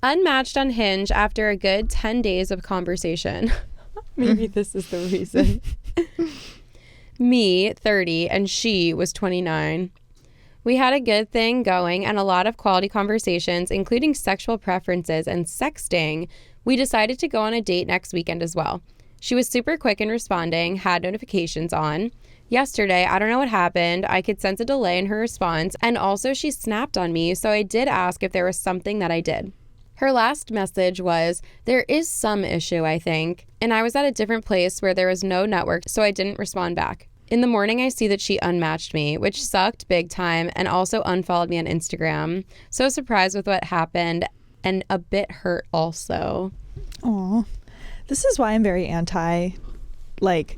Unmatched on Hinge after a good 10 days of conversation. Maybe this is the reason. Me, 30, and she was 29. We had a good thing going and a lot of quality conversations, including sexual preferences and sexting. We decided to go on a date next weekend as well. She was super quick in responding, had notifications on. Yesterday, I don't know what happened. I could sense a delay in her response, and also she snapped on me, so I did ask if there was something that I did. Her last message was, there is some issue, I think, and I was at a different place where there was no network, so I didn't respond back. In the morning, I see that she unmatched me, which sucked big time, and also unfollowed me on Instagram. So surprised with what happened, and a bit hurt also. Aw. This is why I'm very anti, like,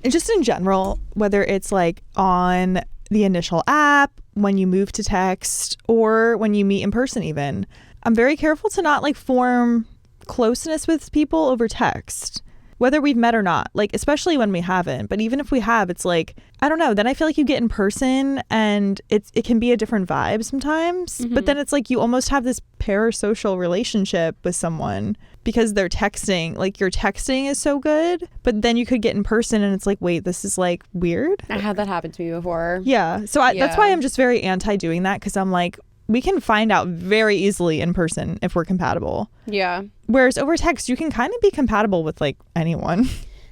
just in general, whether it's like on the initial app, when you move to text, or when you meet in person even. I'm very careful to not like form closeness with people over text, whether we've met or not, like especially when we haven't. But even if we have, it's like, I don't know, then I feel like you get in person and it can be a different vibe sometimes. Mm-hmm. But then it's like you almost have this parasocial relationship with someone because they're texting. Like your texting is so good, but then you could get in person and it's like, wait, this is like weird. I had that happen to me before. Yeah. So that's why I'm just very anti doing that, because I'm like, we can find out very easily in person if we're compatible. Yeah. Whereas over text, you can kind of be compatible with like anyone.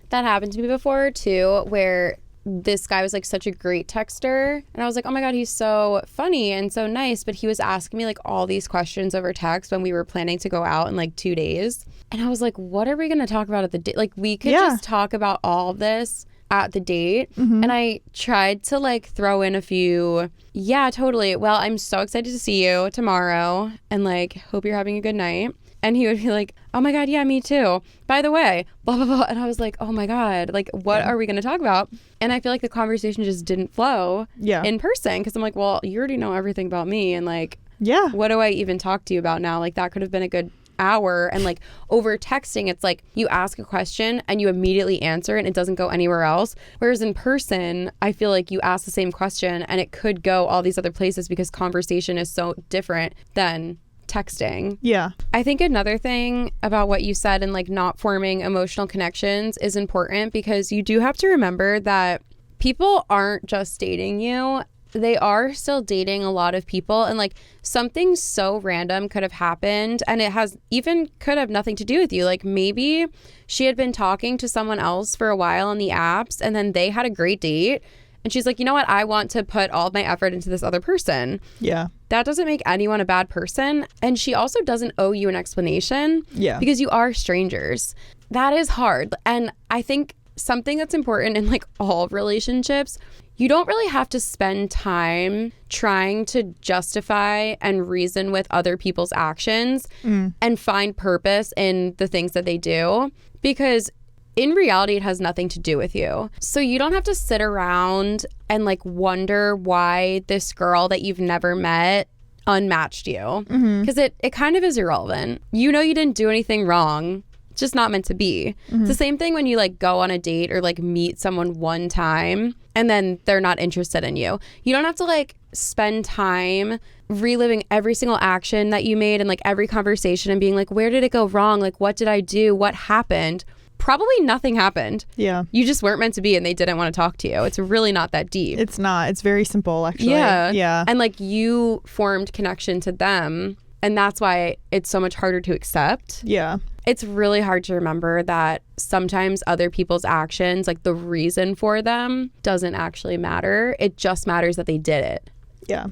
That happened to me before too, where this guy was like such a great texter. And I was like, oh my God, he's so funny and so nice. But he was asking me like all these questions over text when we were planning to go out in like 2 days. And I was like, what are we going to talk about at the date? Like we could just talk about all of this at the date. Mm-hmm. And I tried to like throw in a few, yeah, totally. Well, I'm so excited to see you tomorrow and like hope you're having a good night. And he would be like, oh my God, yeah, me too. By the way, blah, blah, blah. And I was like, oh my God, like, what are we going to talk about? And I feel like the conversation just didn't flow in person. Because I'm like, well, you already know everything about me. And like, what do I even talk to you about now? Like, that could have been a good hour. And like over texting, it's like you ask a question and you immediately answer and it doesn't go anywhere else. Whereas in person, I feel like you ask the same question and it could go all these other places because conversation is so different than texting. Yeah. I think another thing about what you said and like not forming emotional connections is important, because you do have to remember that people aren't just dating you. They are still dating a lot of people, and like something so random could have happened and it has even could have nothing to do with you. Like maybe she had been talking to someone else for a while on the apps and then they had a great date. And she's like, you know what? I want to put all of my effort into this other person. Yeah. That doesn't make anyone a bad person. And she also doesn't owe you an explanation. Yeah. Because you are strangers. That is hard. And I think something that's important in like all relationships, you don't really have to spend time trying to justify and reason with other people's actions and find purpose in the things that they do. Because in reality, it has nothing to do with you. So you don't have to sit around and like wonder why this girl that you've never met unmatched you. Because it kind of is irrelevant. You know you didn't do anything wrong. It's just not meant to be. It's the same thing when you like go on a date or like meet someone one time and then they're not interested in you. You don't have to like spend time reliving every single action that you made and like every conversation and being like, where did it go wrong? Like, what did I do? What happened? Probably nothing happened. Yeah. You just weren't meant to be and they didn't want to talk to you. It's really not that deep. It's not. It's very simple, actually. Yeah. Yeah. And like you formed connection to them, and that's why it's so much harder to accept. Yeah. It's really hard to remember that sometimes other people's actions, like the reason for them, doesn't actually matter. It just matters that they did it. Yeah.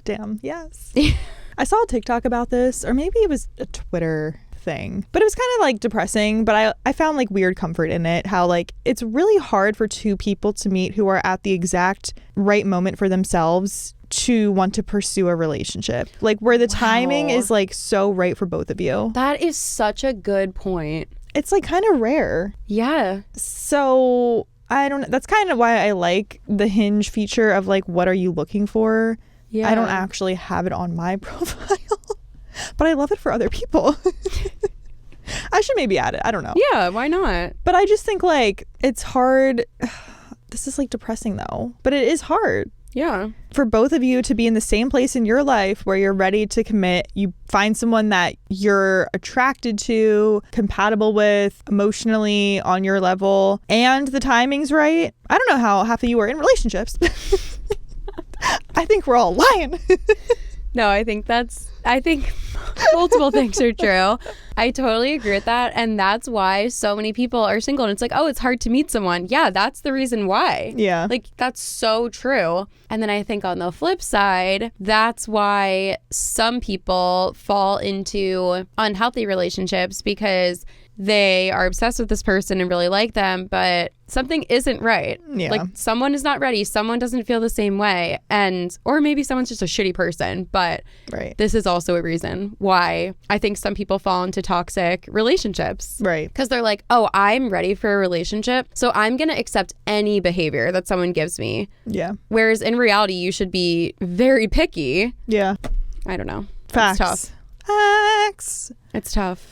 Damn. Yes. I saw a TikTok about this, or maybe it was a Twitter thing, but it was kind of like depressing, but I found like weird comfort in it, how like it's really hard for two people to meet who are at the exact right moment for themselves to want to pursue a relationship, like where the timing is like so right for both of you. That is such a good point. It's like kind of rare. Yeah. So I don't know, that's kind of why I like the Hinge feature of like, what are you looking for? Yeah. I don't actually have it on my profile. But I love it for other people. I should maybe add it. I don't know. Yeah, why not? But I just think like it's hard. This is like depressing though. But it is hard. Yeah. For both of you to be in the same place in your life where you're ready to commit, you find someone that you're attracted to, compatible with, emotionally on your level, and the timing's right. I don't know how half of you are in relationships. I think we're all lying. No, I think multiple things are true. I totally agree with that. And that's why so many people are single. And it's like, oh, it's hard to meet someone. Yeah, that's the reason why. Yeah. Like, that's so true. And then I think on the flip side, that's why some people fall into unhealthy relationships because they are obsessed with this person and really like them, but something isn't right. Yeah. Like, someone is not ready. Someone doesn't feel the same way. Or maybe someone's just a shitty person. But this is also a reason why I think some people fall into toxic relationships. Right. Because they're like, oh, I'm ready for a relationship, so I'm going to accept any behavior that someone gives me. Yeah. Whereas in reality, you should be very picky. Yeah. I don't know. Facts. It's tough. Facts. It's tough.